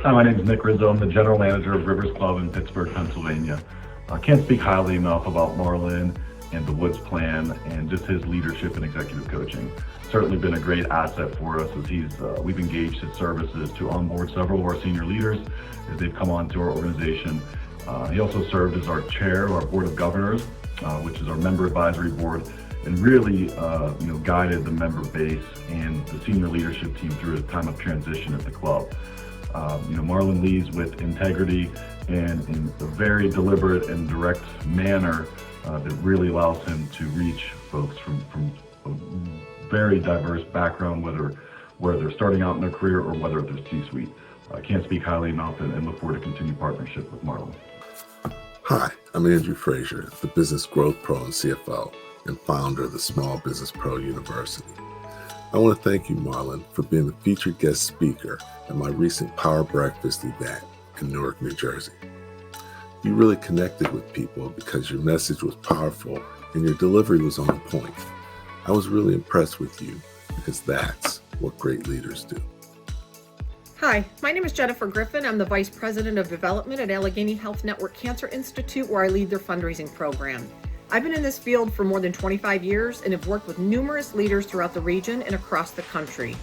Hi, my name is Nick Rizzo. I'm the general manager of Rivers Club in Pittsburgh, Pennsylvania. I can't speak highly enough about Marlin and the Woods plan and just his leadership and executive coaching. Certainly been a great asset for us as we've engaged his services to onboard several of our senior leaders as they've come on to our organization. He also served as our chair of our board of governors, which is our member advisory board, and really guided the member base and the senior leadership team through a time of transition at the club. Marlin leads with integrity and in a very deliberate and direct manner that really allows him to reach folks from a very diverse background, whether they're starting out in their career or whether they're C-suite. I can't speak highly enough and look forward to continued partnership with Marlin. Hi, I'm Andrew Frazier, the Business Growth Pro and CFO and founder of the Small Business Pro University. I want to thank you, Marlin, for being the featured guest speaker at my recent Power Breakfast event in Newark, New Jersey. You really connected with people because your message was powerful and your delivery was on point. I was really impressed with you because that's what great leaders do. Hi, my name is Jennifer Griffin. I'm the Vice President of Development at Allegheny Health Network Cancer Institute, where I lead their fundraising program. I've been in this field for more than 25 years and have worked with numerous leaders throughout the region and across the country.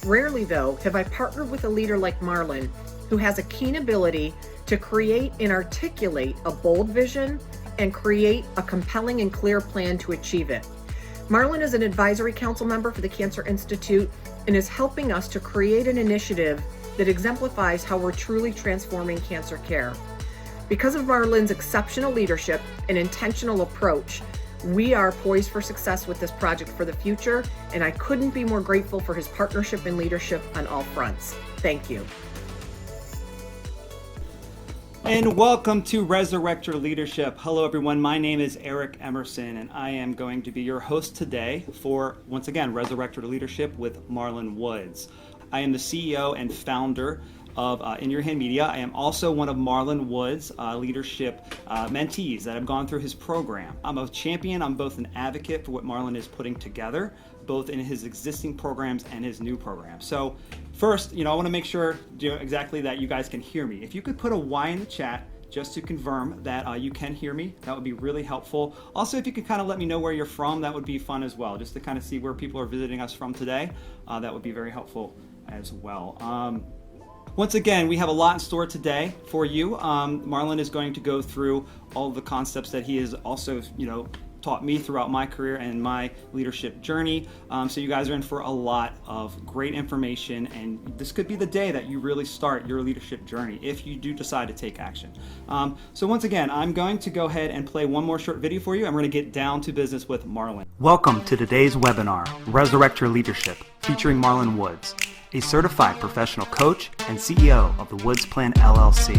Rarely, though, have I partnered with a leader like Marlin, who has a keen ability to create and articulate a bold vision and create a compelling and clear plan to achieve it. Marlin is an advisory council member for the Cancer Institute and is helping us to create an initiative that exemplifies how we're truly transforming cancer care. Because of Marlin's exceptional leadership and intentional approach, we are poised for success with this project for the future, and I couldn't be more grateful for his partnership and leadership on all fronts. Thank you. And welcome to Resurrect Your Leadership. Hello, everyone. My name is Eric Emerson, and I am going to be your host today for, once again, Resurrect Your Leadership with Marlin Woods. I am the CEO and founder of In Your Hand Media. I am also one of Marlin Woods' leadership mentees that have gone through his program. I'm a champion. I'm both an advocate for what Marlin is putting together, both in his existing programs and his new program. So first, I want to make sure exactly that you guys can hear me. If you could put a Y in the chat just to confirm that you can hear me, that would be really helpful. Also, if you could kind of let me know where you're from, that would be fun as well, just to kind of see where people are visiting us from today. That would be very helpful as well. Once again, we have a lot in store today for you. Marlin is going to go through all of the concepts that he has also, taught me throughout my career and my leadership journey. So you guys are in for a lot of great information, and this could be the day that you really start your leadership journey if you do decide to take action. So once again, I'm going to go ahead and play one more short video for you. I'm going to get down to business with Marlin. Welcome to today's webinar, Resurrect Your Leadership, featuring Marlin Woods, a certified professional coach and CEO of the Woods Plan LLC,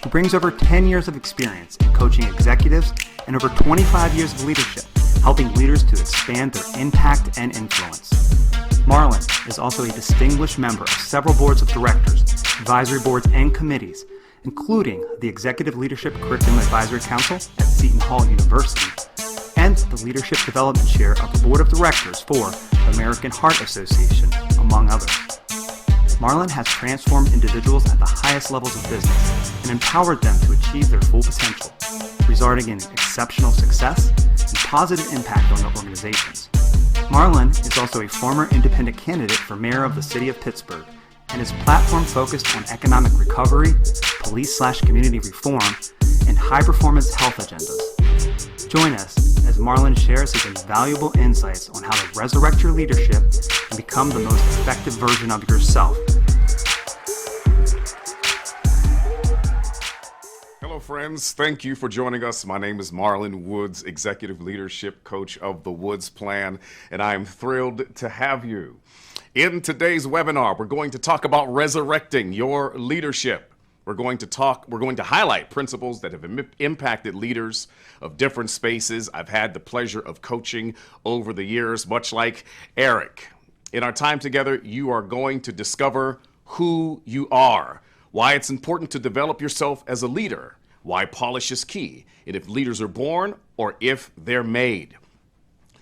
who brings over 10 years of experience in coaching executives and over 25 years of leadership, helping leaders to expand their impact and influence. Marlin is also a distinguished member of several boards of directors, advisory boards, and committees, including the Executive Leadership Curriculum Advisory Council at Seton Hall University, and the Leadership Development Chair of the Board of Directors for the American Heart Association, among others. Marlin has transformed individuals at the highest levels of business and empowered them to achieve their full potential, resulting in exceptional success and positive impact on their organizations. Marlin is also a former independent candidate for mayor of the city of Pittsburgh, and his platform focused on economic recovery, police/community reform, and high-performance health agendas. Join us as Marlin shares his invaluable insights on how to resurrect your leadership and become the most effective version of yourself. Hello, friends. Thank you for joining us. My name is Marlin Woods, Executive Leadership Coach of the Woods Plan, and I am thrilled to have you. In today's webinar, we're going to talk about resurrecting your leadership. We're going to highlight principles that have impacted leaders of different spaces I've had the pleasure of coaching over the years, much like Eric. In our time together, you are going to discover who you are, why it's important to develop yourself as a leader, why polish is key, and if leaders are born or if they're made.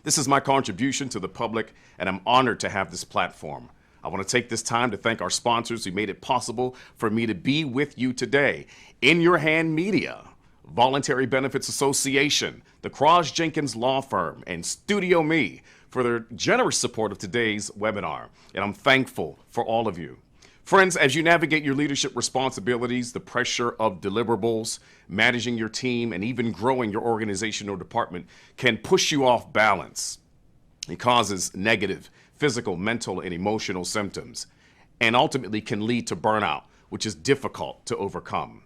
This is my contribution to the public, and I'm honored to have this platform. I want to take this time to thank our sponsors who made it possible for me to be with you today. In Your Hand Media, Voluntary Benefits Association, the Cross Jenkins Law Firm, and Studio Me for their generous support of today's webinar. And I'm thankful for all of you. Friends, as you navigate your leadership responsibilities, the pressure of deliverables, managing your team, and even growing your organization or department can push you off balance. It causes negative physical, mental, and emotional symptoms, and ultimately can lead to burnout, which is difficult to overcome.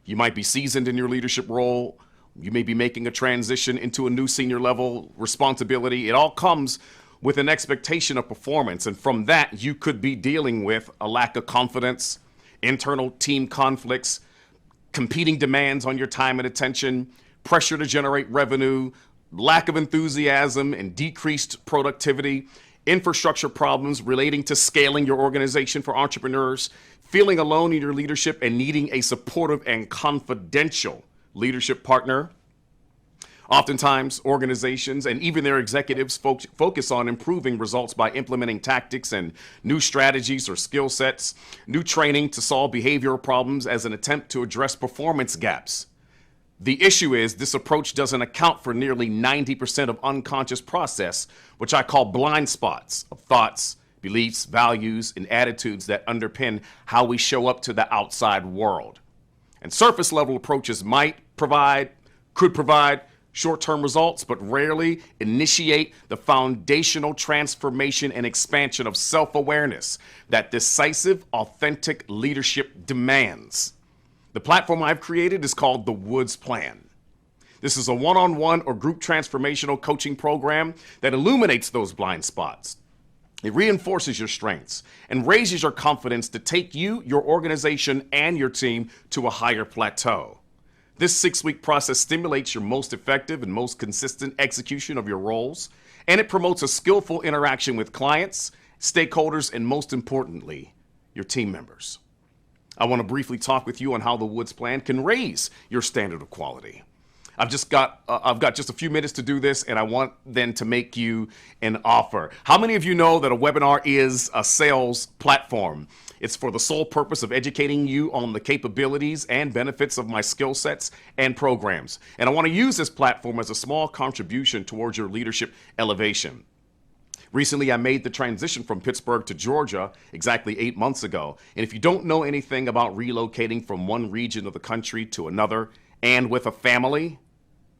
You might be seasoned in your leadership role. You may be making a transition into a new senior level responsibility. It all comes with an expectation of performance, and from that, you could be dealing with a lack of confidence, internal team conflicts, competing demands on your time and attention, pressure to generate revenue, lack of enthusiasm and decreased productivity, infrastructure problems relating to scaling your organization for entrepreneurs, feeling alone in your leadership and needing a supportive and confidential leadership partner. Oftentimes, organizations and even their executives focus on improving results by implementing tactics and new strategies or skill sets, new training to solve behavioral problems as an attempt to address performance gaps. The issue is this approach doesn't account for nearly 90% of unconscious process, which I call blind spots of thoughts, beliefs, values, and attitudes that underpin how we show up to the outside world. And surface level approaches could provide short-term results, but rarely initiate the foundational transformation and expansion of self-awareness that decisive, authentic leadership demands. The platform I've created is called the Woods Plan. This is a one-on-one or group transformational coaching program that illuminates those blind spots. It reinforces your strengths and raises your confidence to take you, your organization, and your team to a higher plateau. This 6-week process stimulates your most effective and most consistent execution of your roles, and it promotes a skillful interaction with clients, stakeholders, and most importantly, your team members. I want to briefly talk with you on how the Woods Plan can raise your standard of quality. I've got just a few minutes to do this, and I want then to make you an offer. How many of you know that a webinar is a sales platform? It's for the sole purpose of educating you on the capabilities and benefits of my skill sets and programs. And I want to use this platform as a small contribution towards your leadership elevation. Recently, I made the transition from Pittsburgh to Georgia exactly 8 months ago. And if you don't know anything about relocating from one region of the country to another and with a family,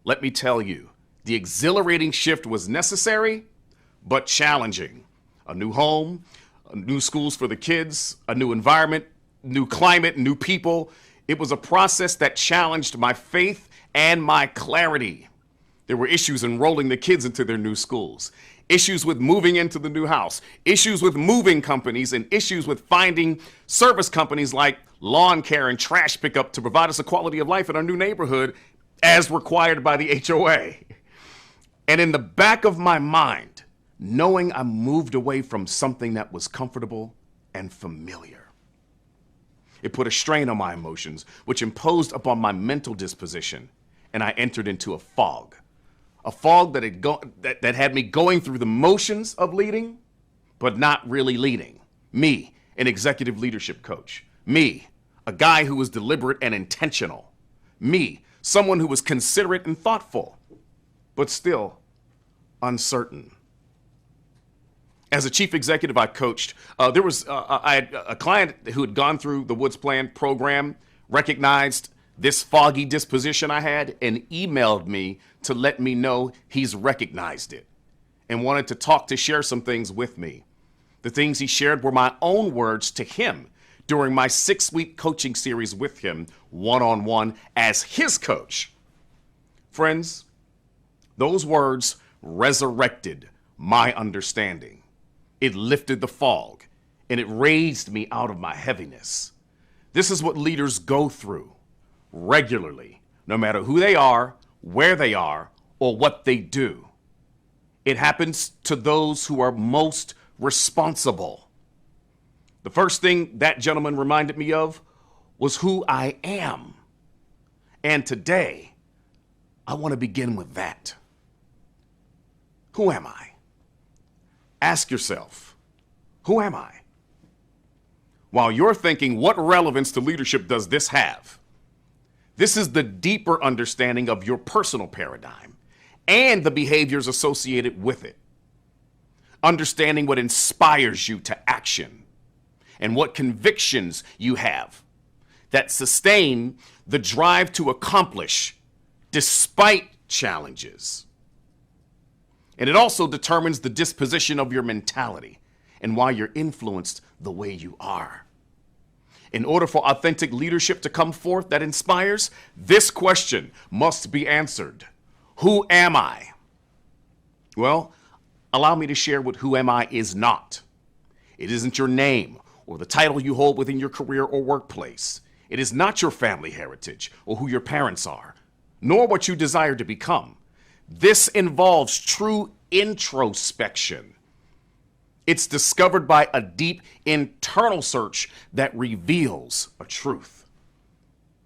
let me tell you, the exhilarating shift was necessary, but challenging. A new home, new schools for the kids, a new environment, new climate, new people. It was a process that challenged my faith and my clarity. There were issues enrolling the kids into their new schools, issues with moving into the new house, issues with moving companies, and issues with finding service companies like lawn care and trash pickup to provide us a quality of life in our new neighborhood as required by the HOA. And in the back of my mind, knowing I moved away from something that was comfortable and familiar, it put a strain on my emotions, which imposed upon my mental disposition, and I entered into a fog that had me going through the motions of leading, but not really leading. Me, an executive leadership coach. Me, a guy who was deliberate and intentional. Me, someone who was considerate and thoughtful, but still uncertain. As a chief executive, I coached. I had a client who had gone through the Woods Plan program, recognized this foggy disposition I had, and emailed me to let me know he's recognized it and wanted to share some things with me. The things he shared were my own words to him during my 6-week coaching series with him, one-on-one as his coach. Friends, those words resurrected my understanding. It lifted the fog, and it raised me out of my heaviness. This is what leaders go through regularly, no matter who they are, where they are, or what they do. It happens to those who are most responsible. The first thing that gentleman reminded me of was who I am. And today, I want to begin with that. Who am I? Ask yourself, who am I? while you're thinking, what relevance to leadership does this have? This is the deeper understanding of your personal paradigm and the behaviors associated with it. Understanding what inspires you to action and what convictions you have that sustain the drive to accomplish despite challenges. And it also determines the disposition of your mentality and why you're influenced the way you are. In order for authentic leadership to come forth that inspires, this question must be answered. Who am I? Well, allow me to share what who am I is not. It isn't your name or the title you hold within your career or workplace. It is not your family heritage or who your parents are, nor what you desire to become. This involves true introspection. It's discovered by a deep internal search that reveals a truth.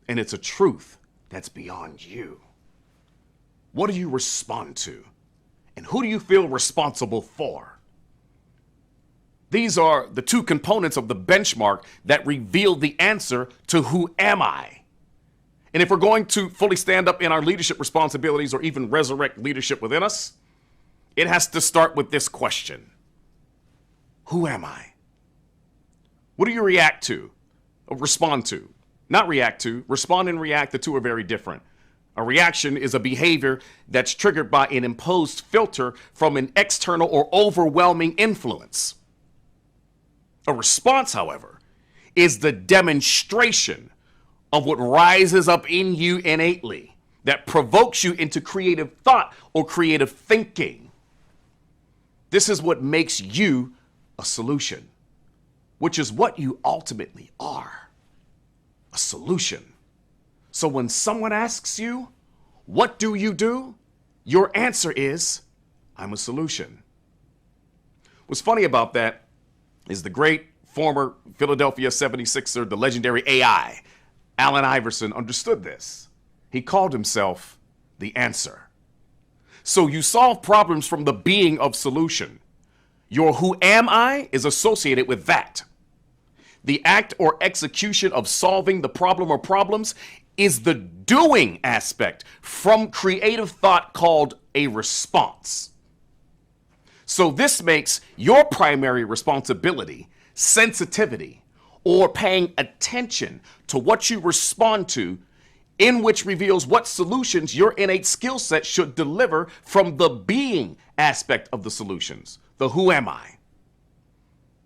And it's a truth that's beyond you. What do you respond to? And who do you feel responsible for? These are the two components of the benchmark that reveal the answer to who am I? And if we're going to fully stand up in our leadership responsibilities or even resurrect leadership within us, it has to start with this question. Who am I? What do you react to or respond to? Not react to. Respond and react, the two are very different. A reaction is a behavior that's triggered by an imposed filter from an external or overwhelming influence. A response, however, is the demonstration of what rises up in you innately that provokes you into creative thought or creative thinking. This is what makes you a solution, which is what you ultimately are, a solution. So when someone asks you, what do you do? Your answer is, I'm a solution. What's funny about that is the great former Philadelphia 76er, the legendary AI, Allen Iverson, understood this. He called himself the answer. So you solve problems from the being of solution. Your who am I is associated with that. The act or execution of solving the problem or problems is the doing aspect from creative thought called a response. So this makes your primary responsibility sensitivity or paying attention to what you respond to, in which reveals what solutions your innate skill set should deliver from the being aspect of the solutions, the who am I.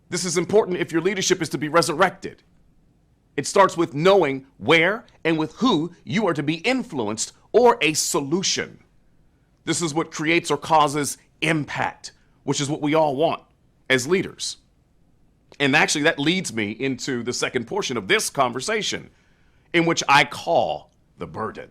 This is important if your leadership is to be resurrected. It starts with knowing where and with who you are to be influenced or a solution. This is what creates or causes impact, which is what we all want as leaders. And actually, that leads me into the second portion of this conversation, in which I call the burden.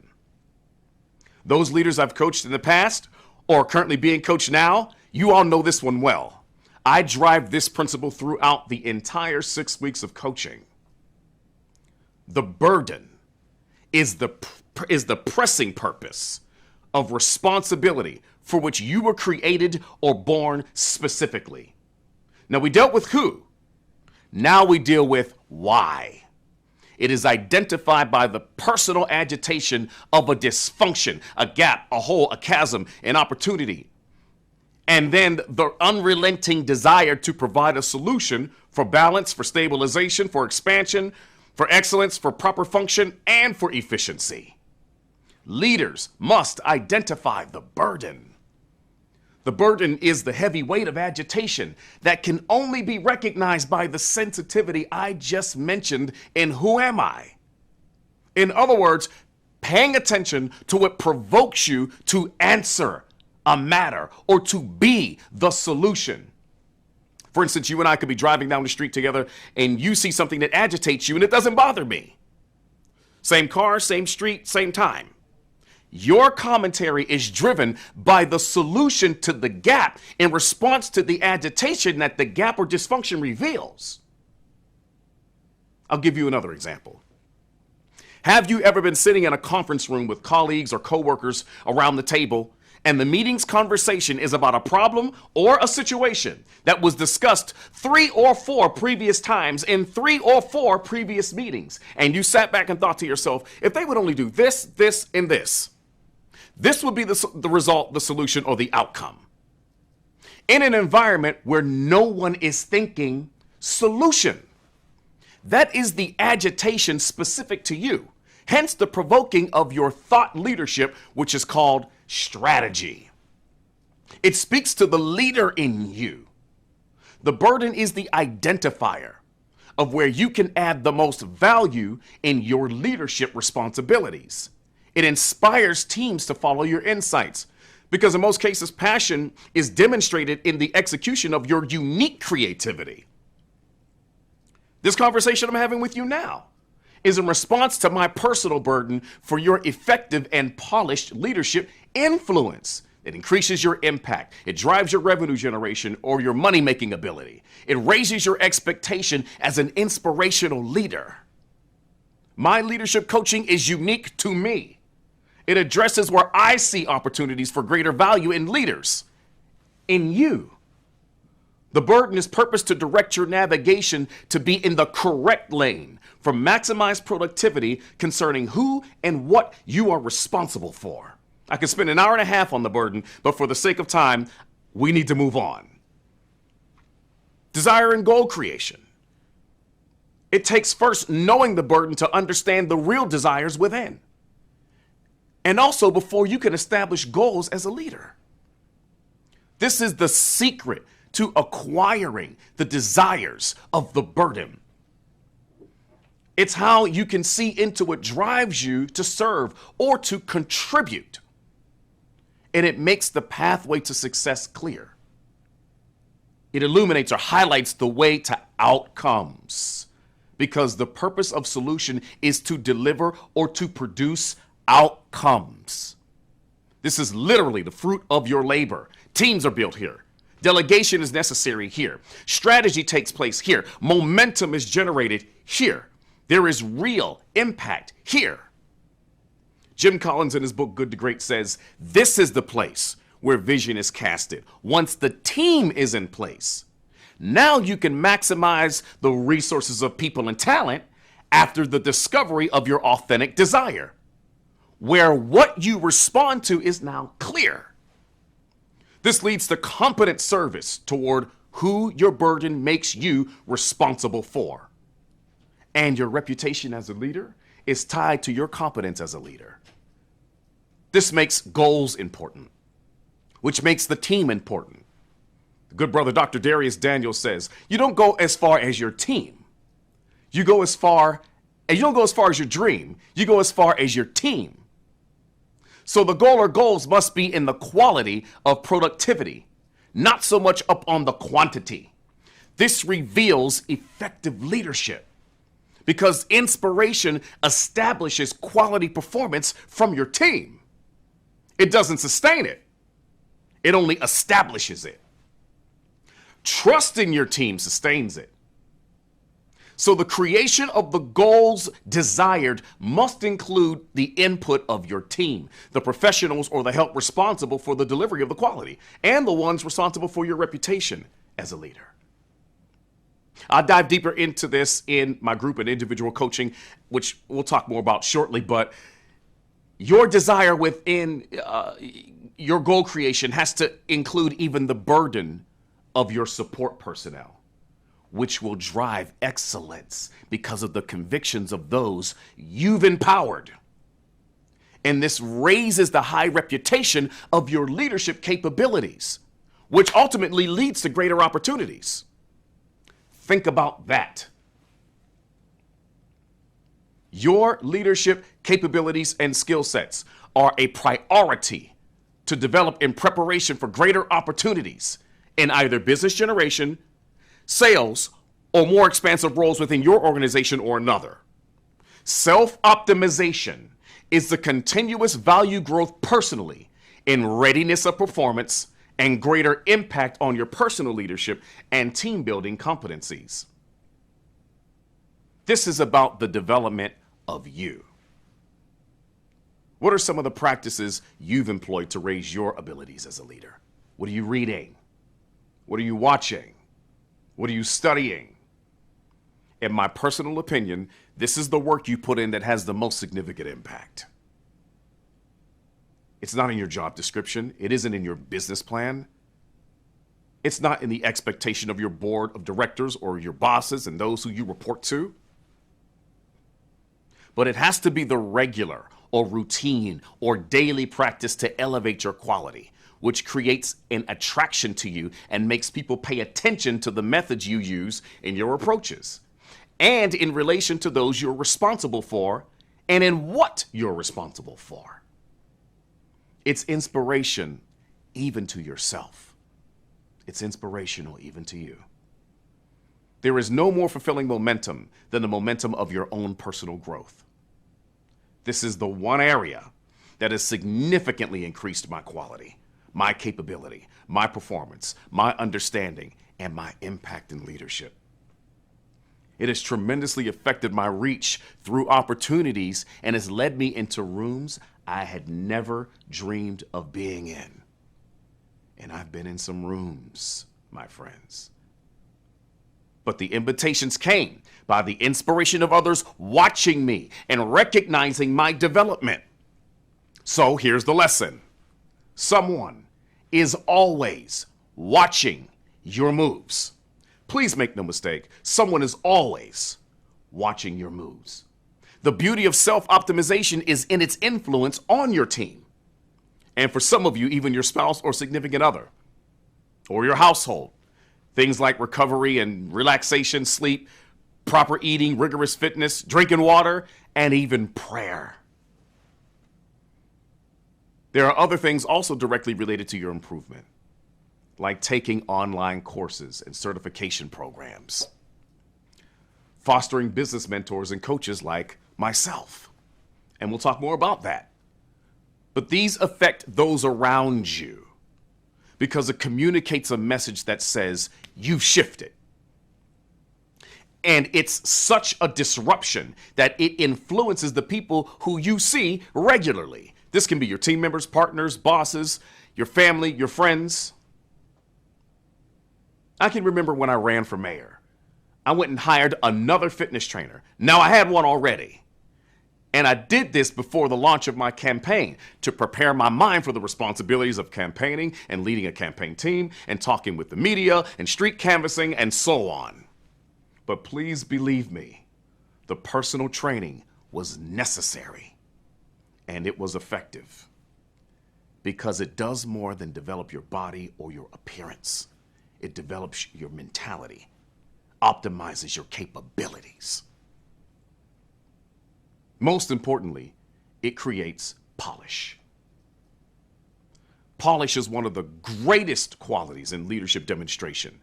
Those leaders I've coached in the past or are currently being coached now, you all know this one well. I drive this principle throughout the entire 6 weeks of coaching. The burden is the pressing purpose of responsibility for which you were created or born specifically. Now, we dealt with who. Now we deal with why. It is identified by the personal agitation of a dysfunction, a gap, a hole, a chasm, an opportunity. And then the unrelenting desire to provide a solution for balance, for stabilization, for expansion, for excellence, for proper function, and for efficiency. Leaders must identify the burden. The burden is the heavy weight of agitation that can only be recognized by the sensitivity I just mentioned in who am I? In other words, paying attention to what provokes you to answer a matter or to be the solution. For instance, you and I could be driving down the street together and you see something that agitates you and it doesn't bother me. Same car, same street, same time. Your commentary is driven by the solution to the gap in response to the agitation that the gap or dysfunction reveals. I'll give you another example. Have you ever been sitting in a conference room with colleagues or coworkers around the table and the meeting's conversation is about a problem or a situation that was discussed 3 or 4 previous times in 3 or 4 previous meetings, and you sat back and thought to yourself, if they would only do this, this, and this would be the result, the solution, or the outcome. In an environment where no one is thinking solution, that is the agitation specific to you. Hence the provoking of your thought leadership, which is called strategy. It speaks to the leader in you. The burden is the identifier of where you can add the most value in your leadership responsibilities. It inspires teams to follow your insights because in most cases, passion is demonstrated in the execution of your unique creativity. This conversation I'm having with you now is in response to my personal burden for your effective and polished leadership influence. It increases your impact. It drives your revenue generation or your money-making ability. It raises your expectation as an inspirational leader. My leadership coaching is unique to me. It addresses where I see opportunities for greater value in leaders, in you. The burden is purposed to direct your navigation to be in the correct lane for maximized productivity concerning who and what you are responsible for. I could spend an hour and a half on the burden, but for the sake of time, we need to move on. Desire and goal creation. It takes first knowing the burden to understand the real desires within. And also before you can establish goals as a leader. This is the secret to acquiring the desires of the burden. It's how you can see into what drives you to serve or to contribute. And it makes the pathway to success clear. It illuminates or highlights the way to outcomes because the purpose of solution is to deliver or to produce outcomes. This is literally the fruit of your labor. Teams are built here. Delegation is necessary here. Strategy takes place here. Momentum is generated here. There is real impact here. Jim Collins in his book, Good to Great, says, this is the place where vision is casted. Once the team is in place, now you can maximize the resources of people and talent after the discovery of your authentic desire, where what you respond to is now clear. This leads to competent service toward who your burden makes you responsible for. And your reputation as a leader is tied to your competence as a leader. This makes goals important, which makes the team important. The good brother Dr. Darius Daniels says, you don't go as far as your team. You don't go as far as your dream. You go as far as your team. So the goal or goals must be in the quality of productivity, not so much up on the quantity. This reveals effective leadership because inspiration establishes quality performance from your team. It doesn't sustain it. It only establishes it. Trust in your team sustains it. So the creation of the goals desired must include the input of your team, the professionals or the help responsible for the delivery of the quality, and the ones responsible for your reputation as a leader. I'll dive deeper into this in my group and individual coaching, which we'll talk more about shortly, but your desire within your goal creation has to include even the burden of your support personnel, which will drive excellence because of the convictions of those you've empowered. And this raises the high reputation of your leadership capabilities, which ultimately leads to greater opportunities. Think about that. Your leadership capabilities and skill sets are a priority to develop in preparation for greater opportunities in either business generation, sales, or more expansive roles within your organization or another. Self-optimization is the continuous value growth personally in readiness of performance and greater impact on your personal leadership and team building competencies. This is about the development of you. What are some of the practices you've employed to raise your abilities as a leader? What are you reading? What are you watching? What are you studying? In my personal opinion, this is the work you put in that has the most significant impact. It's not in your job description. It isn't in your business plan. It's not in the expectation of your board of directors or your bosses and those who you report to. But it has to be the regular or routine or daily practice to elevate your quality, which creates an attraction to you and makes people pay attention to the methods you use in your approaches and in relation to those you're responsible for and in what you're responsible for. It's inspiration even to yourself. It's inspirational even to you. There is no more fulfilling momentum than the momentum of your own personal growth. This is the one area that has significantly increased my quality, my capability, my performance, my understanding, and my impact in leadership. It has tremendously affected my reach through opportunities and has led me into rooms I had never dreamed of being in. And I've been in some rooms, my friends. But the invitations came by the inspiration of others watching me and recognizing my development. So here's the lesson. Someone is always watching your moves. Please make no mistake, someone is always watching your moves. The beauty of self-optimization is in its influence on your team. And for some of you, even your spouse or significant other, or your household. Things like recovery and relaxation, sleep, proper eating, rigorous fitness, drinking water, and even prayer. There are other things also directly related to your improvement, like taking online courses and certification programs, fostering business mentors and coaches like myself. And we'll talk more about that. But these affect those around you because it communicates a message that says you've shifted. And it's such a disruption that it influences the people who you see regularly. This can be your team members, partners, bosses, your family, your friends. I can remember when I ran for mayor. I went and hired another fitness trainer. Now, I had one already. And I did this before the launch of my campaign to prepare my mind for the responsibilities of campaigning and leading a campaign team and talking with the media and street canvassing and so on. But please believe me, the personal training was necessary and it was effective because it does more than develop your body or your appearance. It develops your mentality, optimizes your capabilities. Most importantly, it creates polish. Polish is one of the greatest qualities in leadership demonstration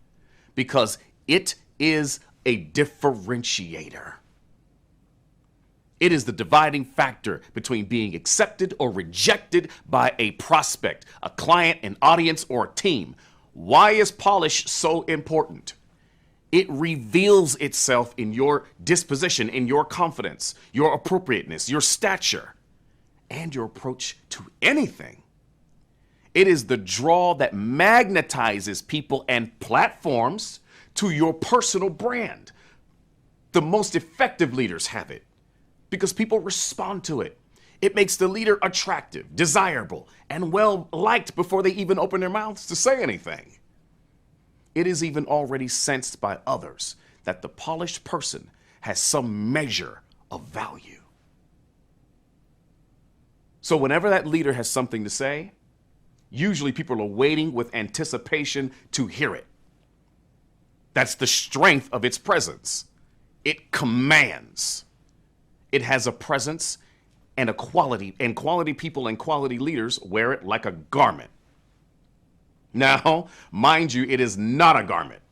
because it is a differentiator. It is the dividing factor between being accepted or rejected by a prospect, a client, an audience, or a team. Why is polish so important? It reveals itself in your disposition, in your confidence, your appropriateness, your stature, and your approach to anything. It is the draw that magnetizes people and platforms to your personal brand. The most effective leaders have it because people respond to it. It makes the leader attractive, desirable, and well-liked before they even open their mouths to say anything. It is even already sensed by others that the polished person has some measure of value. So whenever that leader has something to say, usually people are waiting with anticipation to hear it. That's the strength of its presence. It commands. It has a presence and a quality, and quality people and quality leaders wear it like a garment. Now, mind you, it is not a garment.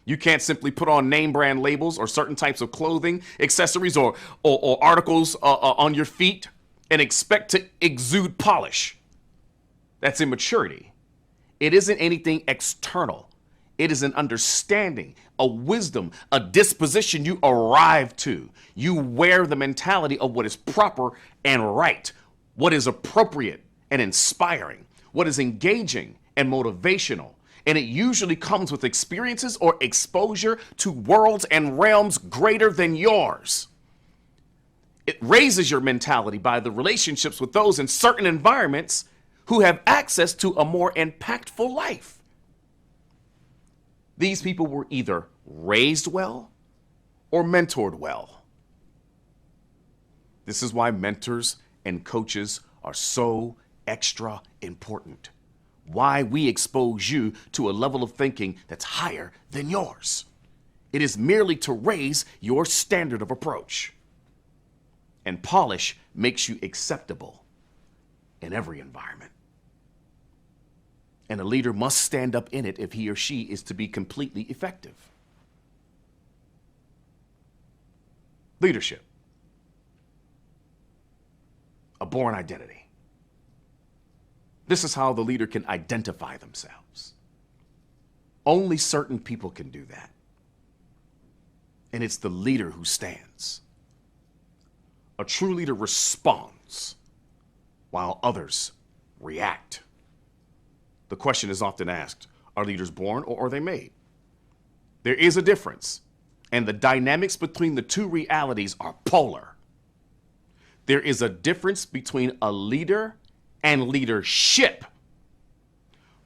You can't simply put on name brand labels or certain types of clothing, accessories, or articles on your feet and expect to exude polish. That's immaturity. It isn't anything external. It is an understanding, a wisdom, a disposition you arrive to. You wear the mentality of what is proper and right, what is appropriate and inspiring, what is engaging and motivational. And it usually comes with experiences or exposure to worlds and realms greater than yours. It raises your mentality by the relationships with those in certain environments who have access to a more impactful life. These people were either raised well or mentored well. This is why mentors and coaches are so extra important. Why we expose you to a level of thinking that's higher than yours. It is merely to raise your standard of approach. And polish makes you acceptable in every environment. And a leader must stand up in it if he or she is to be completely effective. Leadership. A born identity. This is how the leader can identify themselves. Only certain people can do that. And it's the leader who stands. A true leader responds while others react. The question is often asked, are leaders born or are they made? There is a difference, and the dynamics between the two realities are polar. There is a difference between a leader and leadership.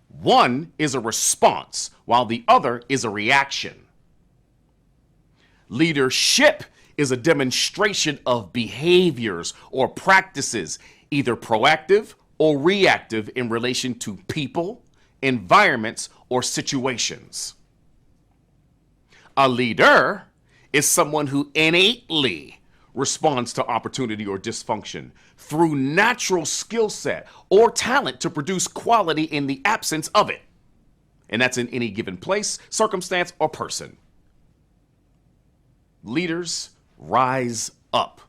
One is a response, while the other is a reaction. Leadership is a demonstration of behaviors or practices, either proactive or reactive in relation to people, environments, or situations. A leader is someone who innately responds to opportunity or dysfunction through natural skill set or talent to produce quality in the absence of it. And that's in any given place, circumstance, or person. Leaders rise up.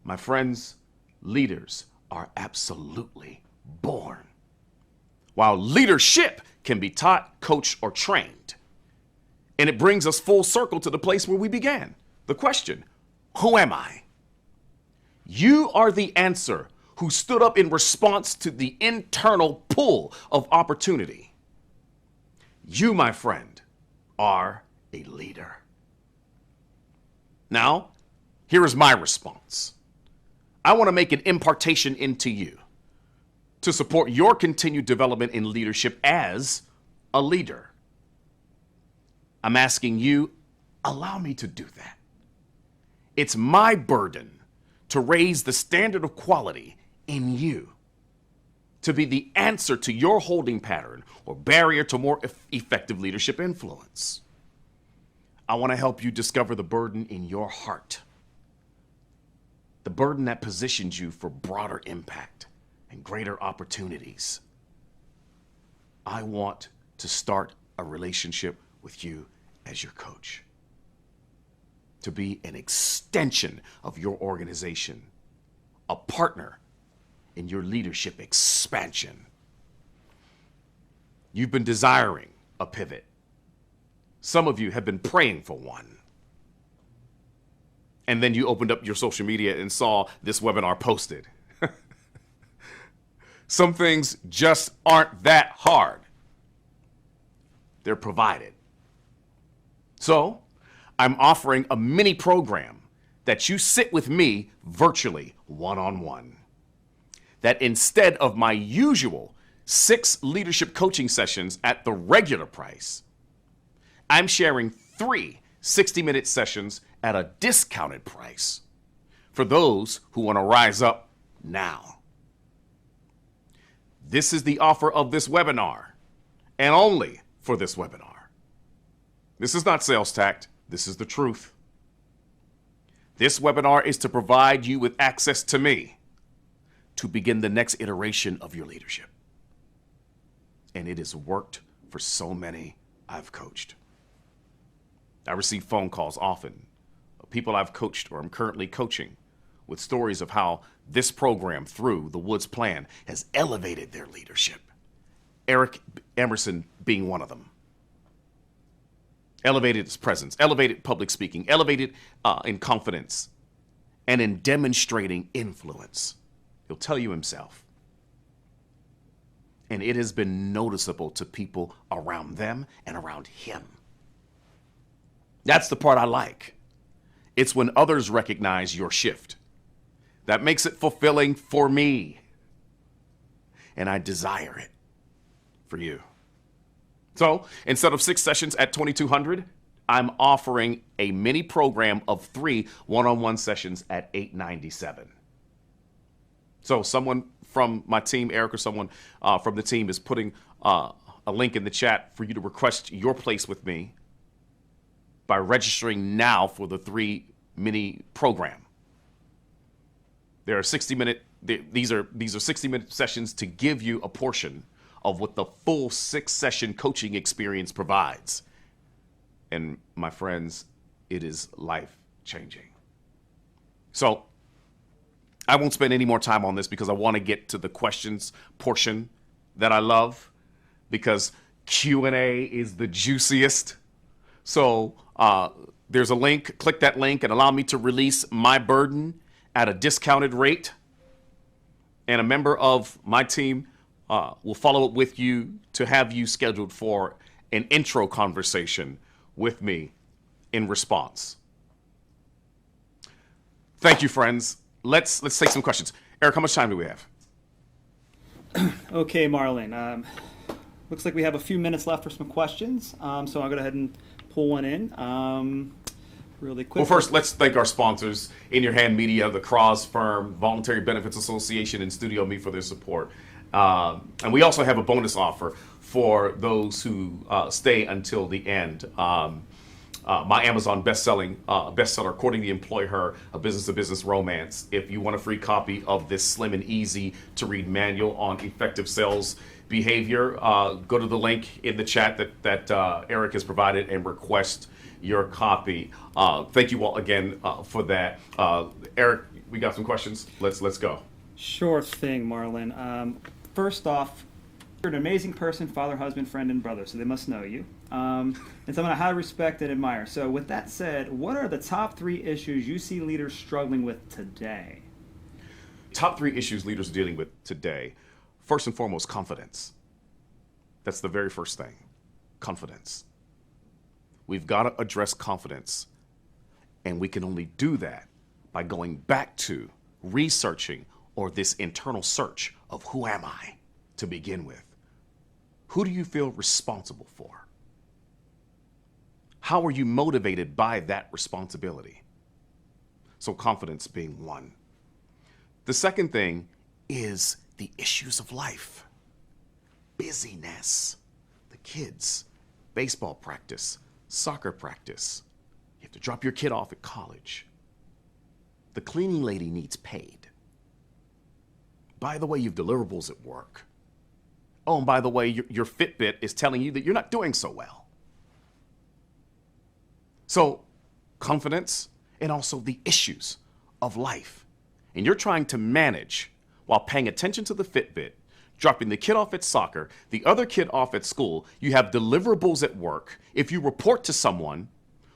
My friends, leaders are absolutely born, while leadership can be taught, coached, or trained. And it brings us full circle to the place where we began. The question, who am I? You are the answer who stood up in response to the internal pull of opportunity. You, my friend, are a leader. Now, here is my response. I want to make an impartation into you to support your continued development in leadership as a leader. I'm asking you, allow me to do that. It's my burden to raise the standard of quality in you, to be the answer to your holding pattern or barrier to more effective leadership influence. I want to help you discover the burden in your heart, the burden that positions you for broader impact and greater opportunities. I want to start a relationship with you as your coach, to be an extension of your organization, a partner in your leadership expansion. You've been desiring a pivot. Some of you have been praying for one. And then you opened up your social media and saw this webinar posted. Some things just aren't that hard. They're provided. So, I'm offering a mini program that you sit with me virtually one-on-one. That instead of my usual 6 leadership coaching sessions at the regular price, I'm sharing 3 60-minute sessions at a discounted price for those who want to rise up now. This is the offer of this webinar, and only for this webinar. This is not sales tact. This is the truth. This webinar is to provide you with access to me to begin the next iteration of your leadership. And it has worked for so many I've coached. I receive phone calls often of people I've coached or I'm currently coaching with stories of how this program through the Woods Plan has elevated their leadership. Eric Emerson being one of them. Elevated his presence, elevated public speaking, elevated in confidence, and in demonstrating influence. He'll tell you himself. And it has been noticeable to people around them and around him. That's the part I like. It's when others recognize your shift. That makes it fulfilling for me. And I desire it for you. So instead of 6 sessions at $2,200, I'm offering a mini program of 3 one-on-one sessions at $897. So someone from my team, Eric, or someone from the team is putting a link in the chat for you to request your place with me by registering now for the 3 mini program. There are 60-minute. These are 60-minute sessions to give you a portion of what the full 6-session coaching experience provides. And my friends, it is life-changing. So I won't spend any more time on this because I want to get to the questions portion that I love, because Q&A is the juiciest. So there's a link. Click that link and allow me to release my burden at a discounted rate. And a member of my team will follow up with you to have you scheduled for an intro conversation with me in response. Thank you, friends. Let's take some questions. Eric, how much time do we have? Okay, Marlin. Looks like we have a few minutes left for some questions. So I'll go ahead and pull one in really quick. Well, first, let's thank our sponsors, In Your Hand Media, the Cross Firm, Voluntary Benefits Association, and Studio Me for their support. And we also have a bonus offer for those who stay until the end. My Amazon bestseller, Courting the Employer, a business-to-business romance. If you want a free copy of this slim and easy to read manual on effective sales behavior, go to the link in the chat that Eric has provided and request your copy. Thank you all again for that. Eric, we got some questions. Let's go. Sure thing, Marlin. First off, you're an amazing person, father, husband, friend, and brother, so they must know you. And someone I highly respect and admire. So with that said, what are the top 3 issues you see leaders struggling with today? Top 3 issues leaders are dealing with today. First and foremost, confidence. That's the very first thing. Confidence. We've got to address confidence. And we can only do that by going back to researching, or this internal search of who am I to begin with. Who do you feel responsible for? How are you motivated by that responsibility? So confidence being one. The second thing is the issues of life. Busyness. The kids, baseball practice, soccer practice. You have to drop your kid off at college. The cleaning lady needs paid. By the way, you have deliverables at work. Oh, and by the way, your Fitbit is telling you that you're not doing so well. So, confidence and also the issues of life. And you're trying to manage while paying attention to the Fitbit, dropping the kid off at soccer, the other kid off at school. You have deliverables at work. If you report to someone,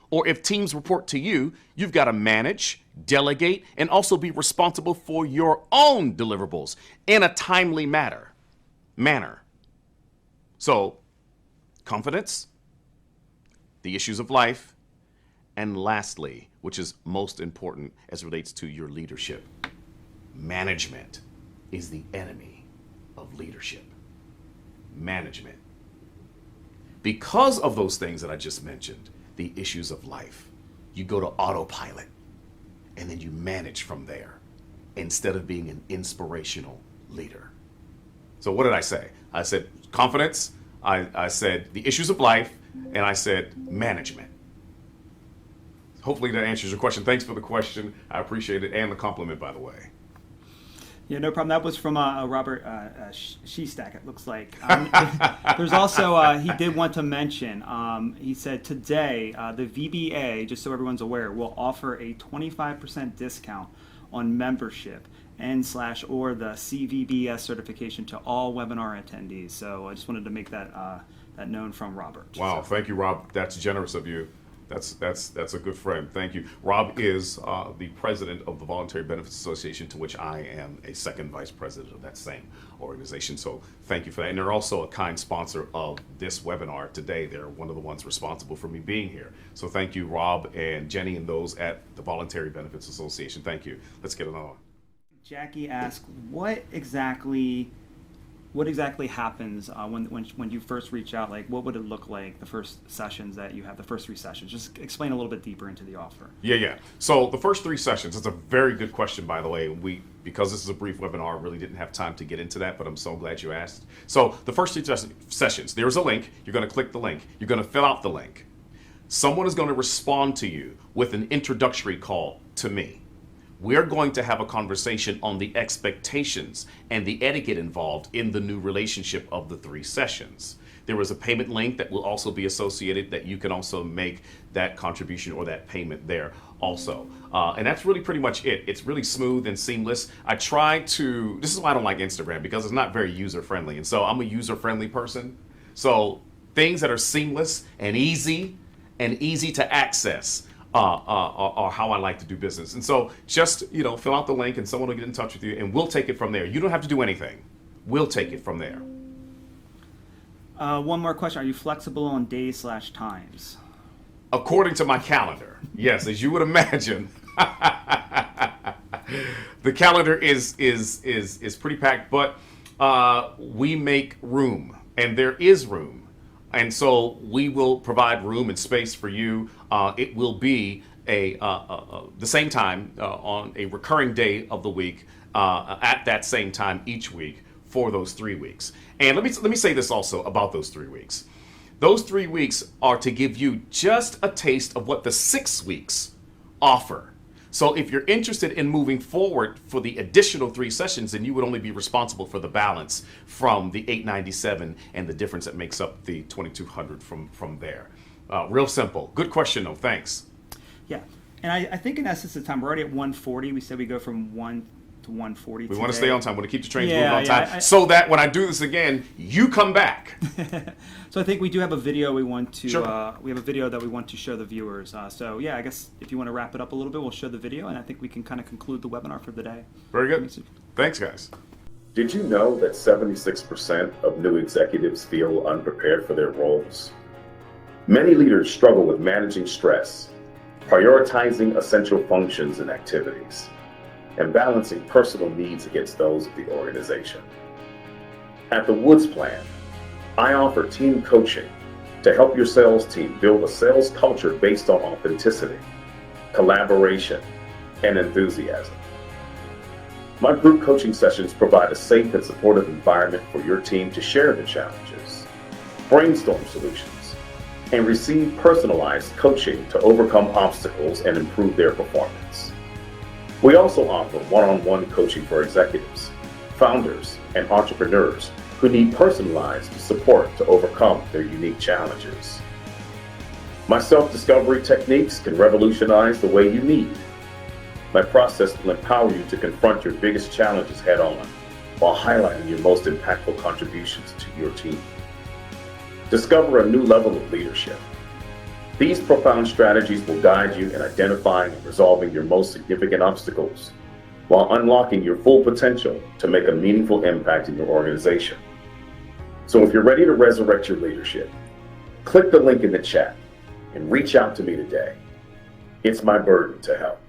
or if teams report to you, you've got to manage, delegate, and also be responsible for your own deliverables in a timely manner. So, confidence, the issues of life, and lastly, which is most important as it relates to your leadership, management is the enemy of leadership. Management. Because of those things that I just mentioned, the issues of life, you go to autopilot and then you manage from there instead of being an inspirational leader. So what did I say? I said confidence, I said the issues of life, and I said management. Hopefully that answers your question. Thanks for the question. I appreciate it, and the compliment, by the way. Yeah, no problem. That was from Robert Shestack, it looks like. There's also, he did want to mention, he said today, the VBA, just so everyone's aware, will offer a 25% discount on membership and/or the CVBS certification to all webinar attendees. So I just wanted to make that known from Robert. Wow, thank you, Rob. That's generous of you. That's a good friend. Thank you. Rob is the president of the Voluntary Benefits Association, to which I am a second vice president of that same organization. So thank you for that. And they're also a kind sponsor of this webinar today. They're one of the ones responsible for me being here. So thank you, Rob and Jenny, and those at the Voluntary Benefits Association. Thank you. Let's get another one. Jackie asked, what exactly happens when you first reach out? Like, what would it look like, the first sessions that you have, the first 3 sessions? Just explain a little bit deeper into the offer. Yeah. So the first 3 sessions, that's a very good question, by the way. Because this is a brief webinar, really didn't have time to get into that, but I'm so glad you asked. So the first 3 sessions, there's a link. You're going to click the link. You're going to fill out the link. Someone is going to respond to you with an introductory call to me. We're going to have a conversation on the expectations and the etiquette involved in the new relationship of the 3 sessions. There is a payment link that will also be associated that you can also make that contribution or that payment there also. And that's really pretty much it. It's really smooth and seamless. This is why I don't like Instagram, because it's not very user-friendly. And so I'm a user-friendly person. So things that are seamless and easy to access are how I like to do business. And so just, fill out the link and someone will get in touch with you and we'll take it from there. You don't have to do anything. We'll take it from there. One more question. Are you flexible on days/times? According to my calendar, yes, as you would imagine. The calendar is pretty packed, but we make room, and there is room. And so we will provide room and space for you. It will be the same time on a recurring day of the week at that same time each week for those 3 weeks. And let me say this also about those 3 weeks. Those 3 weeks are to give you just a taste of what the 6 weeks offer. So if you're interested in moving forward for the additional 3 sessions, then you would only be responsible for the balance from the $897 and the difference that makes up the $2,200 from there. Real simple. Good question, though. Thanks. Yeah. And I think in essence of time, we're already at 1:40. We said we go from 1 to 1:40 We want to stay on time. We want to keep the trains Yeah, moving on yeah, time so that when I do this again, you come back. So I think we do have a video we want to. Sure. We have a video that we want to show the viewers. So yeah, I guess if you want to wrap it up a little bit, we'll show the video, and I think we can kind of conclude the webinar for the day. Very good. Thanks, guys. Did you know that 76% of new executives feel unprepared for their roles? Many leaders struggle with managing stress, prioritizing essential functions and activities, and balancing personal needs against those of the organization. At the Woods Plan, I offer team coaching to help your sales team build a sales culture based on authenticity, collaboration, and enthusiasm. My group coaching sessions provide a safe and supportive environment for your team to share the challenges, brainstorm solutions, and receive personalized coaching to overcome obstacles and improve their performance. We also offer one-on-one coaching for executives, founders, and entrepreneurs who need personalized support to overcome their unique challenges. My self-discovery techniques can revolutionize the way you lead. My process will empower you to confront your biggest challenges head-on while highlighting your most impactful contributions to your team. Discover a new level of leadership. These profound strategies will guide you in identifying and resolving your most significant obstacles while unlocking your full potential to make a meaningful impact in your organization. So if you're ready to resurrect your leadership, click the link in the chat and reach out to me today. It's my burden to help.